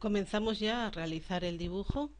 Comenzamos ya a realizar el dibujo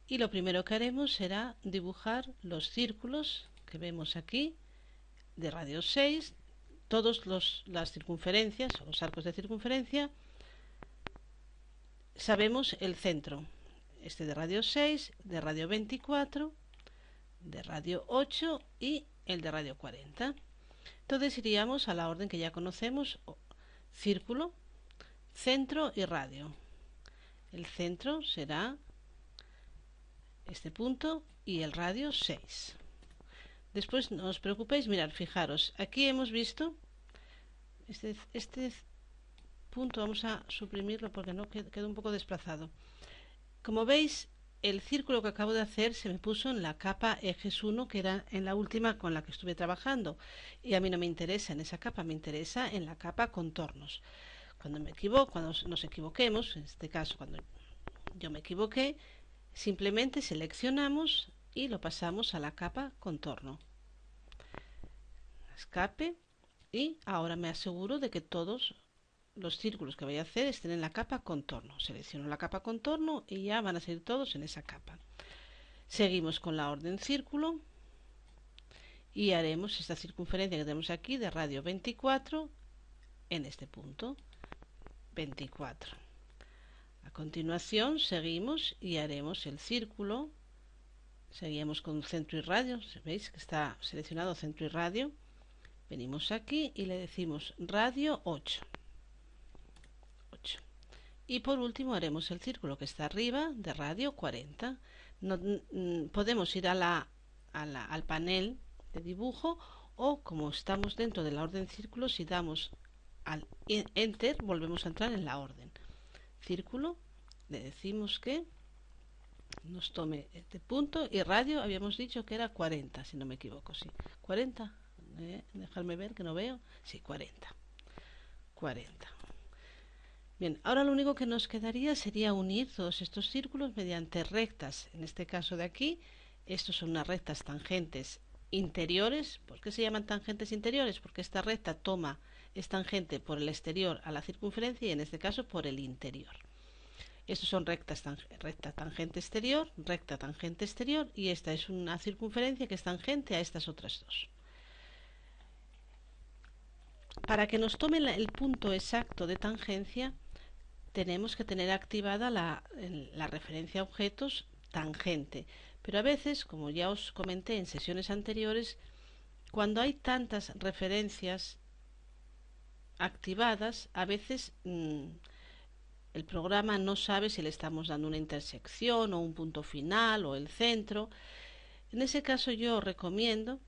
y lo primero que haremos será dibujar los círculos que vemos aquí de radio 6, todas las circunferencias o los arcos de circunferencia. Sabemos el centro, este de radio 6, de radio 24, de radio 8 y el de radio 40. Entonces iríamos a la orden que ya conocemos: círculo, centro y radio. El centro será este punto y el radio 6. Después no os preocupéis, mirad, fijaros, aquí hemos visto este punto, vamos a suprimirlo porque no quedó un poco desplazado. Como veis, el círculo que acabo de hacer se me puso en la capa ejes 1, que era en la última con la que estuve trabajando, y a mí no me interesa en esa capa, me interesa en la capa contornos. Cuando nos equivoquemos, en este caso cuando yo me equivoqué, simplemente seleccionamos y lo pasamos a la capa contorno. Escape, y ahora me aseguro de que todos los círculos que voy a hacer estén en la capa contorno. Selecciono la capa contorno y ya van a salir todos en esa capa. Seguimos con la orden círculo y haremos esta circunferencia que tenemos aquí de radio 24 en este punto 24. A continuación seguimos y haremos el círculo. Seguimos con centro y radio. ¿Veis que está seleccionado centro y radio? Venimos aquí y le decimos radio 8. Y por último haremos el círculo que está arriba de radio 40. Podemos ir al panel de dibujo, o como estamos dentro de la orden círculo, si damos al enter volvemos a entrar en la orden círculo. Le decimos que nos tome este punto, y radio habíamos dicho que era 40, si no me equivoco, sí, 40, dejadme ver que no veo, sí, 40. Bien, ahora lo único que nos quedaría sería unir todos estos círculos mediante rectas. En este caso de aquí, estos son unas rectas tangentes interiores. ¿Por qué se llaman tangentes interiores? Porque esta recta es tangente por el exterior a la circunferencia, y en este caso por el interior. Estos son recta tangente exterior, recta tangente exterior, y esta es una circunferencia que es tangente a estas otras dos. Para que nos tome el punto exacto de tangencia, tenemos que tener activada la referencia a objetos tangente. Pero a veces, como ya os comenté en sesiones anteriores, cuando hay tantas referencias activadas, a veces el programa no sabe si le estamos dando una intersección o un punto final o el centro. En ese caso yo os recomiendo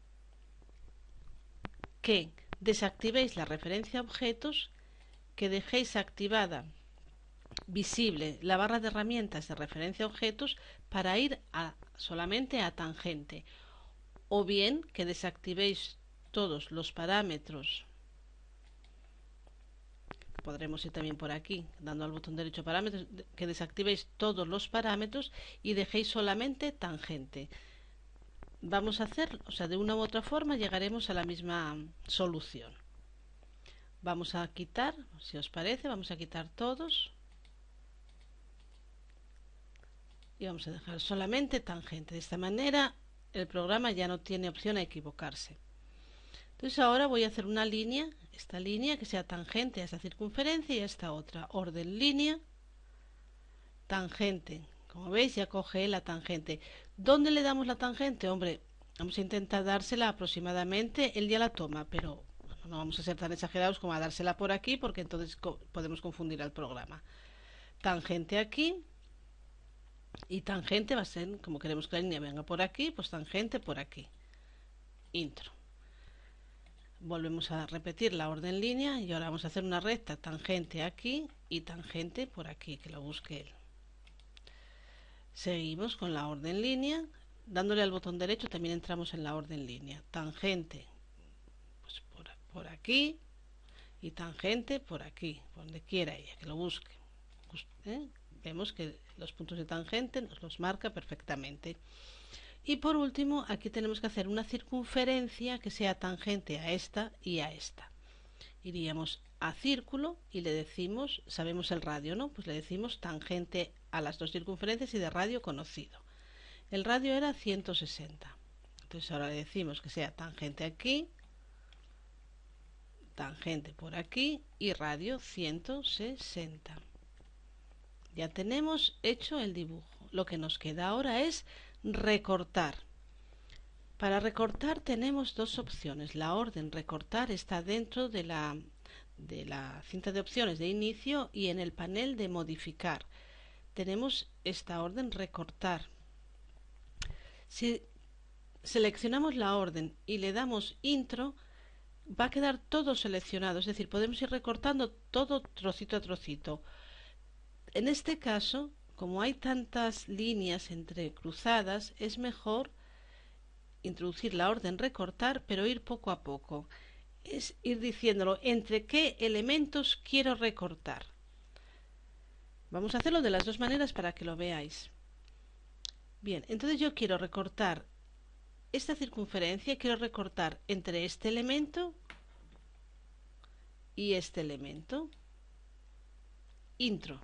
que desactivéis la referencia a objetos, que dejéis activada visible la barra de herramientas de referencia a objetos para ir solamente a tangente, o bien que desactivéis todos los parámetros. Podremos ir también por aquí dando al botón derecho parámetros, que desactivéis todos los parámetros y dejéis solamente tangente. Vamos a hacer, o sea, de una u otra forma llegaremos a la misma solución. Vamos a quitar, si os parece, vamos a quitar todos y vamos a dejar solamente tangente. De esta manera el programa ya no tiene opción a equivocarse. Entonces ahora voy a hacer una línea, esta línea que sea tangente a esta circunferencia y a esta otra. Orden línea, tangente. Como veis, ya coge la tangente. ¿Dónde le damos la tangente? Hombre, vamos a intentar dársela aproximadamente, él ya la toma, pero bueno, no vamos a ser tan exagerados como a dársela por aquí, porque entonces podemos confundir al programa. Tangente aquí, y tangente va a ser, como queremos que la línea venga por aquí, pues tangente por aquí. Intro. Volvemos a repetir la orden línea y ahora vamos a hacer una recta tangente aquí y tangente por aquí, que lo busque él. Seguimos con la orden línea, dándole al botón derecho también entramos en la orden línea. Tangente pues por aquí y tangente por aquí, por donde quiera ella, que lo busque. Vemos que los puntos de tangente nos los marca perfectamente. Y por último, aquí tenemos que hacer una circunferencia que sea tangente a esta y a esta. Iríamos a círculo y le decimos, sabemos el radio, ¿no? Pues le decimos tangente a las dos circunferencias y de radio conocido. El radio era 160. Entonces ahora le decimos que sea tangente aquí, tangente por aquí y radio 160. Ya tenemos hecho el dibujo. Lo que nos queda ahora es recortar. Para recortar tenemos dos opciones. La orden recortar está dentro de la cinta de opciones de inicio y en el panel de modificar. Tenemos esta orden recortar. Si seleccionamos la orden y le damos intro, va a quedar todo seleccionado. Es decir, podemos ir recortando todo trocito a trocito. En este caso, como hay tantas líneas entrecruzadas, es mejor introducir la orden recortar, pero ir poco a poco. Es ir diciéndolo entre qué elementos quiero recortar. Vamos a hacerlo de las dos maneras para que lo veáis. Bien, entonces yo quiero recortar esta circunferencia, quiero recortar entre este elemento y este elemento. Intro.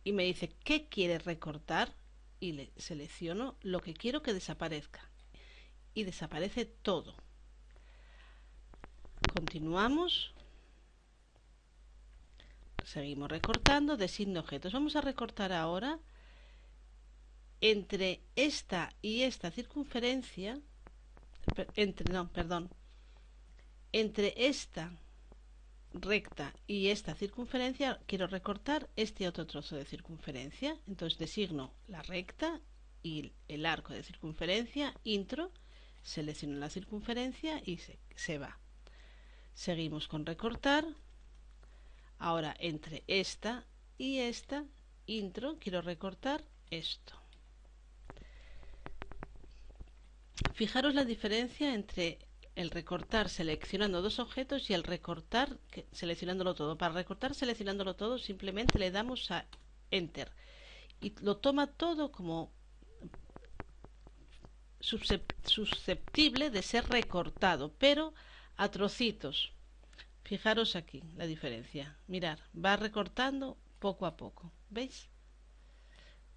Y me dice qué quiere recortar y le selecciono lo que quiero que desaparezca. Y desaparece todo. Continuamos. Seguimos recortando, designo objetos. Vamos a recortar ahora entre esta y esta circunferencia, entre esta recta y esta circunferencia quiero recortar este otro trozo de circunferencia. Entonces designo la recta y el arco de circunferencia, intro, selecciono la circunferencia y se va. Seguimos con recortar. Ahora entre esta y esta, intro, quiero recortar esto. Fijaros la diferencia entre el recortar seleccionando dos objetos y el recortar seleccionándolo todo. Para recortar seleccionándolo todo simplemente le damos a Enter y lo toma todo como susceptible de ser recortado, pero a trocitos. Fijaros aquí la diferencia. Mirad, va recortando poco a poco. ¿Veis?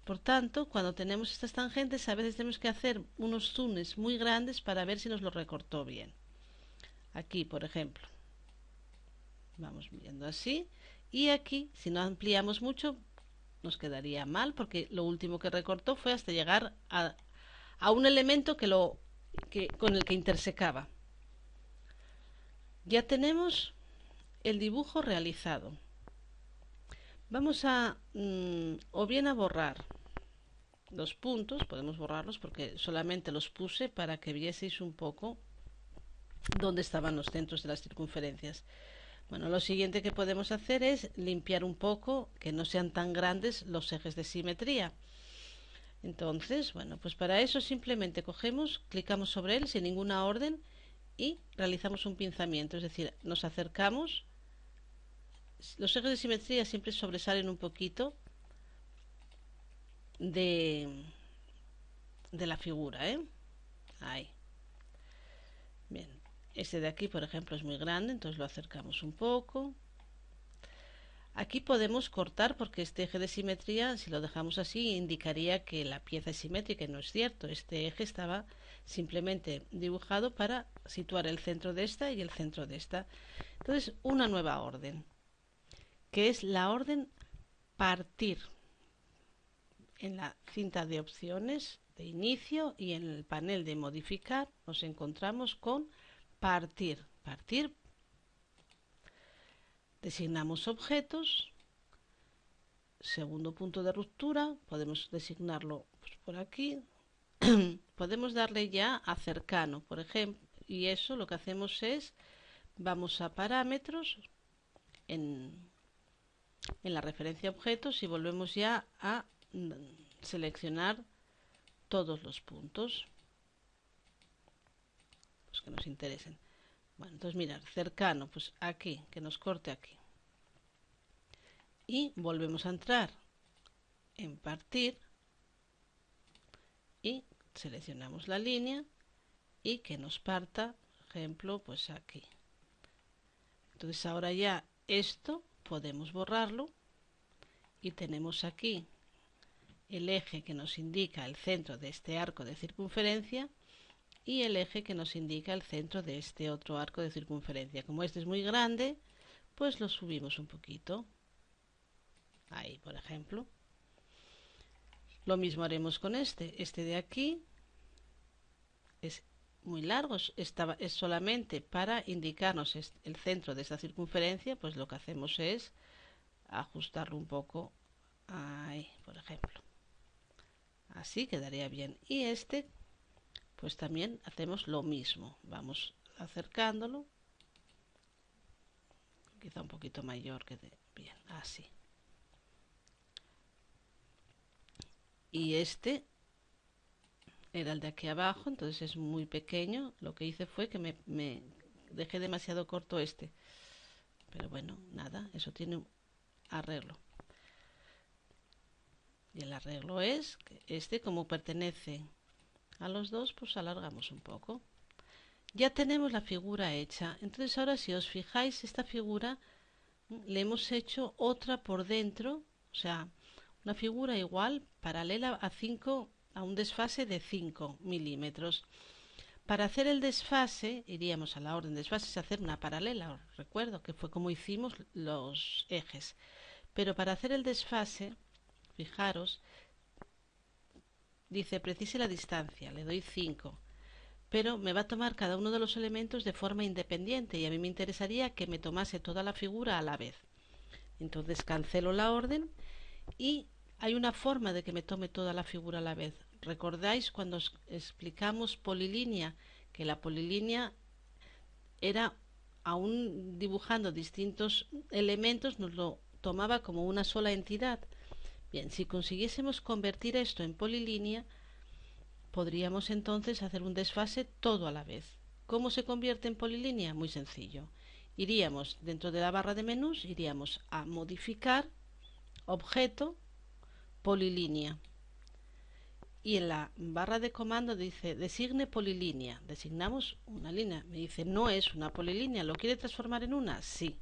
Por tanto, cuando tenemos estas tangentes, a veces tenemos que hacer unos zooms muy grandes para ver si nos lo recortó bien. Aquí, por ejemplo, vamos viendo así. Y aquí, si no ampliamos mucho, nos quedaría mal, porque lo último que recortó fue hasta llegar a un elemento con el que intersecaba. Ya tenemos el dibujo realizado. Vamos a o bien a borrar los puntos, podemos borrarlos porque solamente los puse para que vieseis un poco dónde estaban los centros de las circunferencias. Bueno, lo siguiente que podemos hacer es limpiar un poco, que no sean tan grandes los ejes de simetría. Entonces, bueno, pues para eso simplemente cogemos, clicamos sobre él sin ninguna orden y realizamos un pinzamiento, es decir, nos acercamos. Los ejes de simetría siempre sobresalen un poquito de la figura, ¿eh? Ahí. Bien, este de aquí, por ejemplo, es muy grande, entonces lo acercamos un poco. Aquí podemos cortar porque este eje de simetría, si lo dejamos así, indicaría que la pieza es simétrica y no es cierto. Este eje estaba simplemente dibujado para situar el centro de esta y el centro de esta. Entonces, una nueva orden, que es la orden partir. En la cinta de opciones de inicio y en el panel de modificar nos encontramos con partir. Partir. Designamos objetos. Segundo punto de ruptura. Podemos designarlo pues, por aquí. Podemos darle ya a cercano, por ejemplo. Y eso lo que hacemos es, vamos a parámetros en la referencia a objetos y volvemos ya a seleccionar todos los puntos pues que nos interesen. Bueno, entonces mirar, cercano, pues aquí, que nos corte aquí. Y volvemos a entrar en partir y seleccionamos la línea y que nos parta, por ejemplo, pues aquí. Entonces ahora ya esto podemos borrarlo y tenemos aquí el eje que nos indica el centro de este arco de circunferencia y el eje que nos indica el centro de este otro arco de circunferencia. Como este es muy grande, pues lo subimos un poquito. Ahí, por ejemplo. Lo mismo haremos con este. Este de aquí es muy largo, es solamente para indicarnos el centro de esta circunferencia, pues lo que hacemos es ajustarlo un poco. Ahí, por ejemplo. Así quedaría bien. Y este, pues también hacemos lo mismo. Vamos acercándolo. Quizá un poquito mayor que bien, así. Y este era el de aquí abajo, entonces es muy pequeño. Lo que hice fue que me dejé demasiado corto este. Pero bueno, nada, eso tiene un arreglo. Y el arreglo es que este, como pertenece a los dos, pues alargamos un poco. Ya tenemos la figura hecha. Entonces ahora, si os fijáis, esta figura le hemos hecho otra por dentro, o sea, una figura igual, paralela a un desfase de 5 milímetros. Para hacer el desfase, iríamos a la orden de desfase, es hacer una paralela, os recuerdo que fue como hicimos los ejes. Pero para hacer el desfase, fijaros, dice precise la distancia, le doy 5. Pero me va a tomar cada uno de los elementos de forma independiente y a mí me interesaría que me tomase toda la figura a la vez. Entonces cancelo la orden y hay una forma de que me tome toda la figura a la vez. ¿Recordáis cuando explicamos polilínea? Que la polilínea era, aún dibujando distintos elementos, nos lo tomaba como una sola entidad. Bien, si consiguiésemos convertir esto en polilínea, podríamos entonces hacer un desfase todo a la vez. ¿Cómo se convierte en polilínea? Muy sencillo. Iríamos dentro de la barra de menús, iríamos a modificar, objeto, polilínea. Y en la barra de comando dice designe polilínea. Designamos una línea. Me dice no es una polilínea. ¿Lo quiere transformar en una? Sí.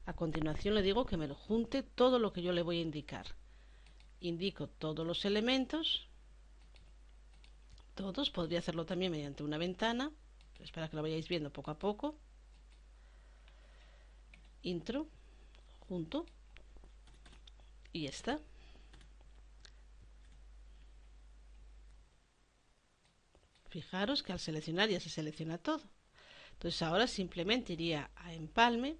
A continuación le digo que me lo junte todo lo que yo le voy a indicar. Indico todos los elementos. Todos. Podría hacerlo también mediante una ventana. Pues para que lo vayáis viendo poco a poco. Intro. Junto. Y está. Fijaros que al seleccionar ya se selecciona todo. Entonces ahora simplemente iría a empalme,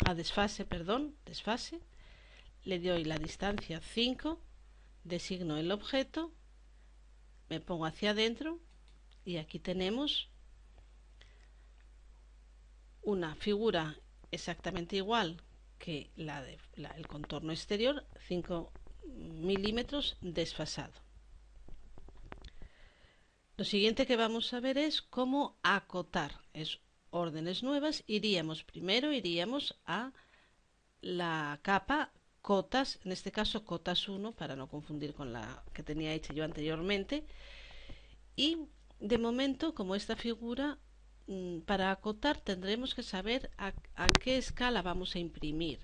a desfase, perdón, desfase. Le doy la distancia 5, designo el objeto, me pongo hacia adentro y aquí tenemos una figura exactamente igual que el contorno exterior, 5 milímetros desfasado. Lo siguiente que vamos a ver es cómo acotar. Es órdenes nuevas. Primero iríamos a la capa cotas, en este caso cotas 1, para no confundir con la que tenía hecha yo anteriormente. Y de momento, como esta figura, para acotar tendremos que saber a qué escala vamos a imprimir.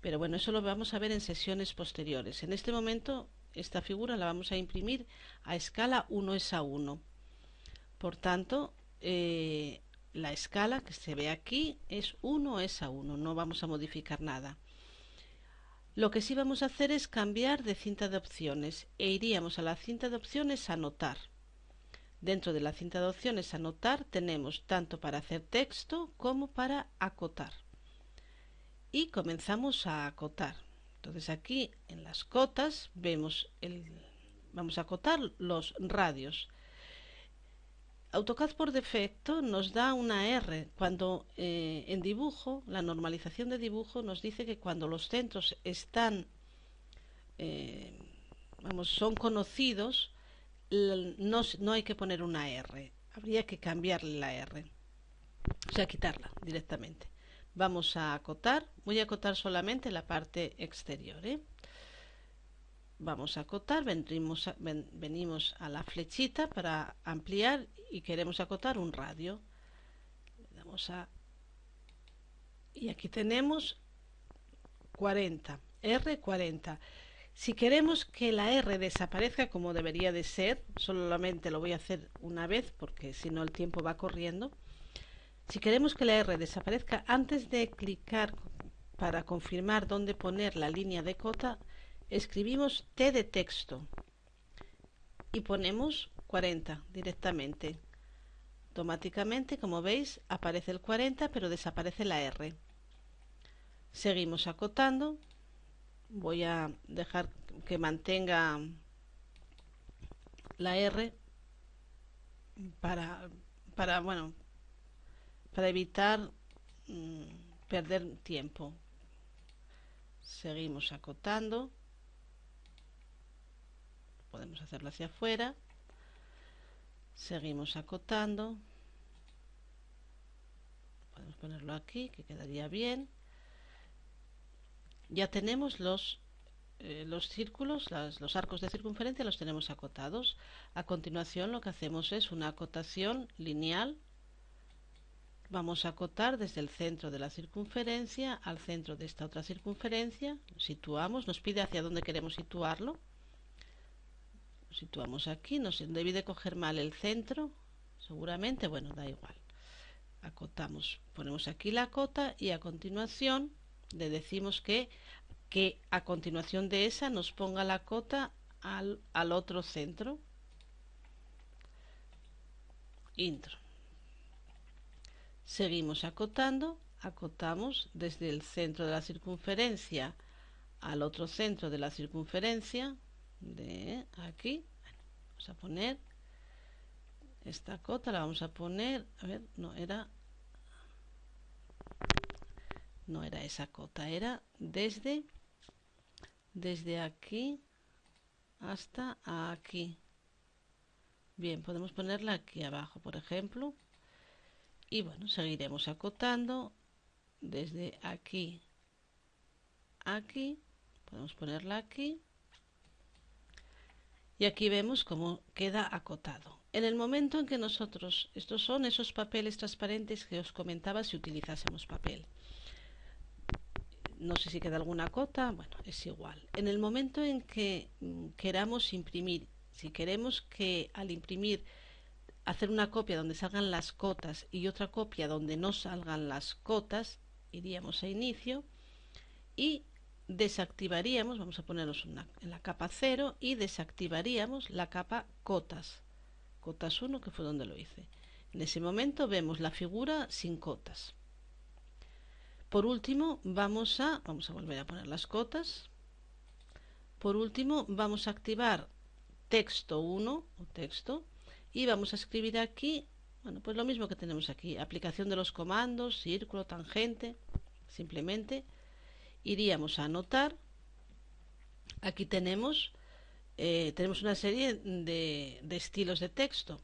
Pero bueno, eso lo vamos a ver en sesiones posteriores. En este momento, esta figura la vamos a imprimir a escala 1:1. Por tanto, la escala que se ve aquí es 1:1. No vamos a modificar nada. Lo que sí vamos a hacer es cambiar de cinta de opciones e iríamos a la cinta de opciones anotar. Dentro de la cinta de opciones anotar tenemos tanto para hacer texto como para acotar. Y comenzamos a acotar. Entonces aquí en las cotas vamos a acotar los radios. AutoCAD por defecto nos da una R cuando en dibujo, la normalización de dibujo nos dice que cuando los centros están, son conocidos, no hay que poner una R, habría que cambiarle la R, o sea, quitarla directamente. Vamos a acotar, voy a acotar solamente la parte exterior. Vamos a acotar, venimos a la flechita para ampliar y queremos acotar un radio. Le damos a Y aquí tenemos 40, R40. Si queremos que la R desaparezca como debería de ser, solamente lo voy a hacer una vez porque si no el tiempo va corriendo. Si queremos que la R desaparezca, antes de clicar para confirmar dónde poner la línea de cota, escribimos T de texto y ponemos 40 directamente. Automáticamente, como veis, aparece el 40, pero desaparece la R. Seguimos acotando. Voy a dejar que mantenga la R para bueno, para evitar perder tiempo. Seguimos acotando. Podemos hacerlo hacia afuera. Seguimos acotando. Podemos ponerlo aquí, que quedaría bien. Ya tenemos los círculos, los arcos de circunferencia los tenemos acotados. A continuación lo que hacemos es una acotación lineal. Vamos a acotar desde el centro de la circunferencia al centro de esta otra circunferencia. Situamos, nos pide hacia dónde queremos situarlo. Lo situamos aquí, nos debe de coger mal el centro, seguramente, bueno, da igual. Acotamos, ponemos aquí la cota y a continuación le decimos que a continuación de esa nos ponga la cota al otro centro. Intro. Seguimos acotando, acotamos desde el centro de la circunferencia al otro centro de la circunferencia, de aquí. Bueno, vamos a poner esta cota, la vamos a poner, a ver, no era esa cota, era desde aquí hasta aquí. Bien, podemos ponerla aquí abajo, por ejemplo. Y bueno, seguiremos acotando desde aquí a aquí. Podemos ponerla aquí. Y aquí vemos cómo queda acotado. En el momento en que nosotros, estos son esos papeles transparentes que os comentaba si utilizásemos papel. No sé si queda alguna cota, bueno, es igual. En el momento en que queramos imprimir, si queremos que al imprimir hacer una copia donde salgan las cotas y otra copia donde no salgan las cotas, iríamos a inicio y desactivaríamos, vamos a ponernos en la capa 0 y desactivaríamos la capa cotas, cotas 1, que fue donde lo hice. En ese momento vemos la figura sin cotas. Por último vamos a volver a poner las cotas. Por último vamos a activar texto 1 o texto y vamos a escribir aquí, bueno, pues lo mismo que tenemos aquí, aplicación de los comandos, círculo, tangente. Simplemente iríamos a anotar. Aquí tenemos una serie de estilos de texto.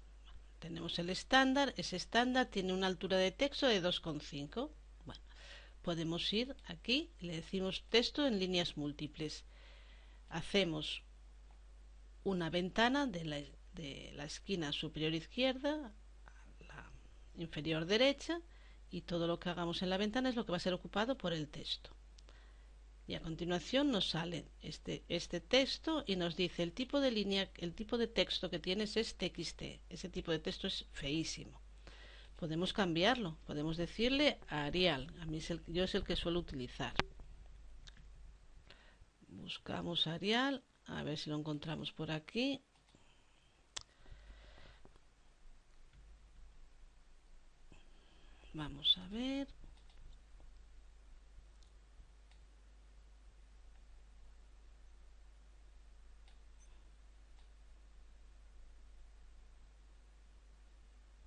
Tenemos el estándar, ese estándar tiene una altura de texto de 2,5. Bueno, podemos ir aquí y le decimos texto en líneas múltiples. Hacemos una ventana de la esquina superior izquierda a la inferior derecha y todo lo que hagamos en la ventana es lo que va a ser ocupado por el texto. Y a continuación nos sale este texto y nos dice el tipo de línea, el tipo de texto que tienes es TXT. Ese tipo de texto es feísimo. Podemos cambiarlo, podemos decirle a Arial. A mí yo es el que suelo utilizar. Buscamos Arial, a ver si lo encontramos por aquí. Vamos a ver.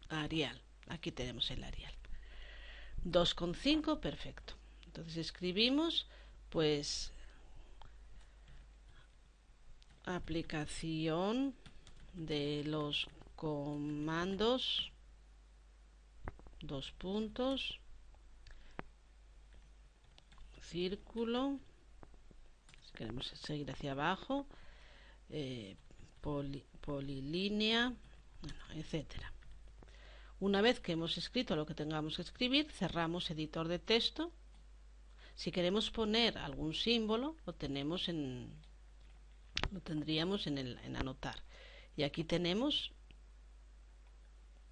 Arial, aquí tenemos el Arial. 2,5, perfecto. Entonces escribimos, pues, aplicación de los comandos, dos puntos, círculo, si queremos seguir hacia abajo, polilínea, bueno, etcétera. Una vez que hemos escrito lo que tengamos que escribir, cerramos editor de texto Si queremos poner algún símbolo, lo tendríamos en anotar. Y aquí tenemos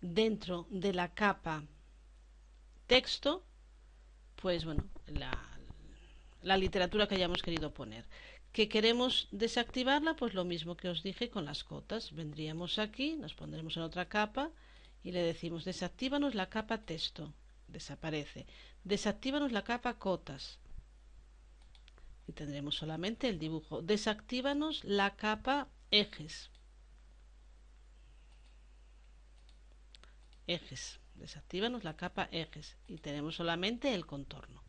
dentro de la capa texto, pues bueno, la literatura que hayamos querido poner. ¿Que queremos desactivarla? Pues lo mismo que os dije con las cotas. Vendríamos aquí, nos pondremos en otra capa y le decimos desactívanos la capa texto. Desaparece. Desactívanos la capa cotas. Y tendremos solamente el dibujo. Desactívanos la capa ejes. Ejes. Desactívanos la capa ejes. Y tenemos solamente el contorno.